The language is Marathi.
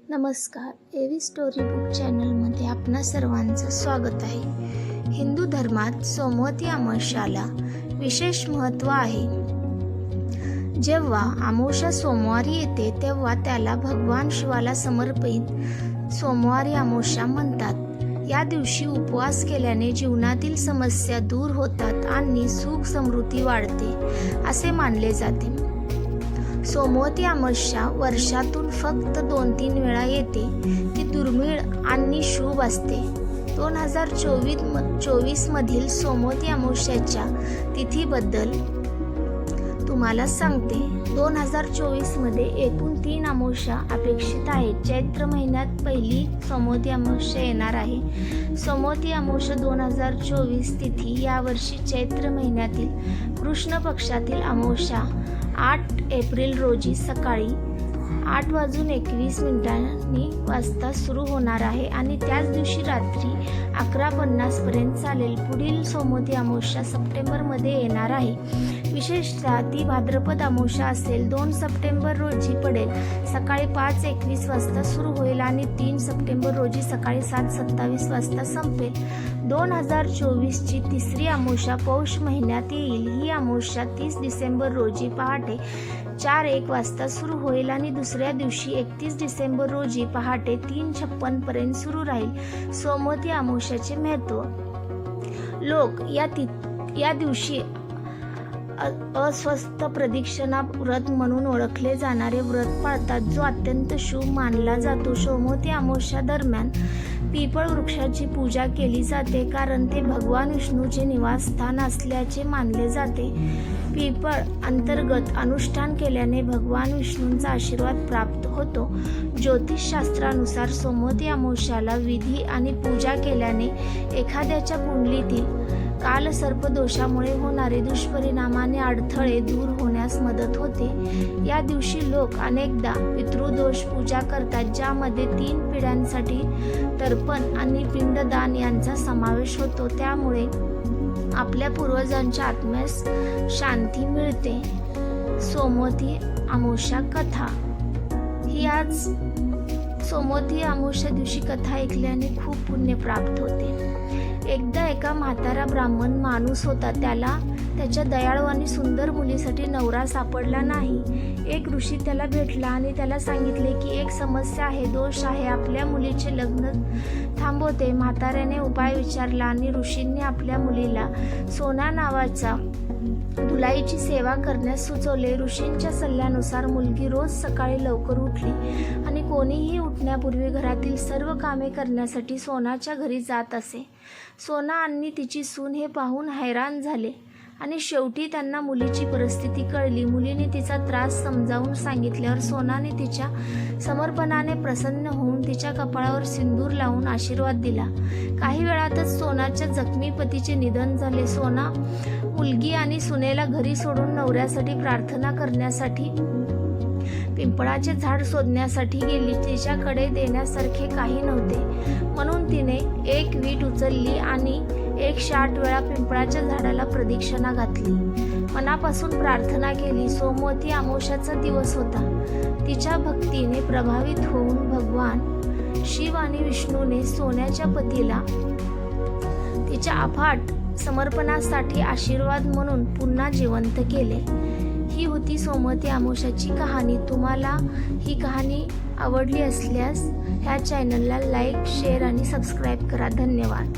नमस्कार, एवी स्टोरी बुक चॅनलमध्ये आपणा सर्वांचं स्वागत आहे. हिंदू धर्मात सोमवती अमावस्याला विशेष महत्त्व आहे. जेव्हा अमावस्या सोमवारी येते तेव्हा त्याला भगवान शिवाला समर्पित सोमवारी अमावस्या म्हणतात. या दिवशी उपवास केल्याने जीवनातील समस्या दूर होतात आणि सुख समृद्धी वाढते असे मानले जाते. सोमवती अमावस्या वर्षातून फक्त 2-3 वेळा येते. ती दुर्मिळ आणि शुभ असते. 2024 मधील सोमवती अमावस्याच्या तिथीबद्दल तुम्हाला सांगते. 2024 मध्ये एकूण 3 अमावस्या अपेक्षित आहेत. चैत्र महिन्यात पहिली सोमवती अमावस्या येणार आहे. सोमवती अमावस्या 2024 तिथी यावर्षी चैत्र महिन्यातील कृष्ण पक्षातील अमावस्या 8 एप्रिल रोजी सकाळी 8:21 वाजता सुरू होणार आहे आणि त्याच दिवशी रात्री 11:50 पर्यंत चालेल. पुढील सोमवती अमावस्या सप्टेंबरमध्ये येणार आहे. विशेषतः ती भाद्रपद अमावस्या असेल. 2 सप्टेंबर रोजी पडेल. सकाळी 5:21 वाजता सुरू होईल आणि 3 सप्टेंबर रोजी सकाळी 7:27 वाजता संपेल. 2024 ची तिसरी अमावस्या पौष महिन्यात येईल. ही अमावस्या 30 डिसेंबर रोजी पहाटे 4:01 वाजता सुरू होईल आणि दुसऱ्या दिवशी 31 डिसेंबर रोजी पहाटे 3:56 पर्यंत सुरू राहील. सोमवती अमावस्याचे महत्त्व. लोक या दिवशी अस्वस्थ प्रदक्षिणा व्रत म्हणून ओळखले जाणारे व्रत पाळतात, जो अत्यंत शुभ मानला जातो. सोमवती अमावस्या दरम्यान पीपळ वृक्षाची पूजा केली जाते, कारण ते भगवान विष्णूचे निवासस्थान असल्याचे मानले जाते. पीपळ अंतर्गत अनुष्ठान केल्याने भगवान विष्णूंचा आशीर्वाद प्राप्त होतो. ज्योतिषशास्त्रानुसार सोमवती अमावस्याला विधी आणि पूजा केल्याने एखाद्याच्या कुंडलीतील कालसर्पदोषामुळे होणारे दुष्परिणाम आणि अडथळे दूर होण्यास मदत होते. या दिवशी लोक अनेकदा पितृदोष पूजा करतात, ज्यामध्ये 3 पिढ्यांसाठी तर्पण आणि पिंडदान यांचा समावेश होतो. त्यामुळे आपल्या पूर्वजांच्या आत्म्यास शांती मिळते. सोमवती अमावस्या कथा. ही आज सोमवती अमावस्या दिवशी कथा ऐकल्याने खूप पुण्य प्राप्त होते. एकदा एका म्हातारा ब्राह्मण माणूस होता. त्याला त्याच्या दयाळू आणि सुंदर मुलीसाठी नवरा सापडला नाही. एक ऋषी त्याला भेटला आणि त्याला सांगितले की एक समस्या आहे, दोष आहे, आपल्या मुलीचे लग्न थांबवते. म्हाताऱ्याने उपाय विचारला आणि ऋषींनी आपल्या मुलीला सोना नावाचा दुलाईची सेवा करण्यास सुचवले. ऋषींच्या सल्ल्यानुसार मुलगी रोज सकाळी लवकर उठली आणि कोणीही उठण्यापूर्वी घरातील सर्व कामे करण्यासाठी सोनाच्या घरी जात असे. सोना आणि तिची सून हे पाहून हैराण झाले आणि शेवटी त्यांना मुलीची परिस्थिती कळली. मुलीने तिचा त्रास समजावून सांगितल्यावर सोनाने तिच्या समर्पणाने प्रसन्न होऊन तिच्या कपाळावर सिंदूर लावून आशीर्वाद दिला. काही वेळातच सोनाच्या जखमी पतीचे निधन झाले. सोना मुलगी आणि सुनेला घरी सोडून नवऱ्यासाठी प्रार्थना करण्यासाठी पिंपळाचे झाड शोधण्यासाठी गेली. तिच्याकडे देण्यासारखे काही नव्हते, म्हणून तिने एक वीट उचलली आणि 108 वेळा पिंपळाच्या झाडाला प्रदक्षिणा घातली. मनापासून प्रार्थना केली. सोमवती अमावस्याचा दिवस होता. तिच्या भक्तीने प्रभावित होऊन भगवान शिव आणि विष्णूने सोन्याच्या पतीला तिच्या अफाट समर्पणासाठी आशीर्वाद म्हणून पुन्हा जिवंत केले. ही होती सोमवती अमावस्याची कहाणी. तुम्हाला ही कहाणी आवडली असल्यास ह्या चॅनलला लाईक, शेअर आणि सबस्क्राईब करा. धन्यवाद.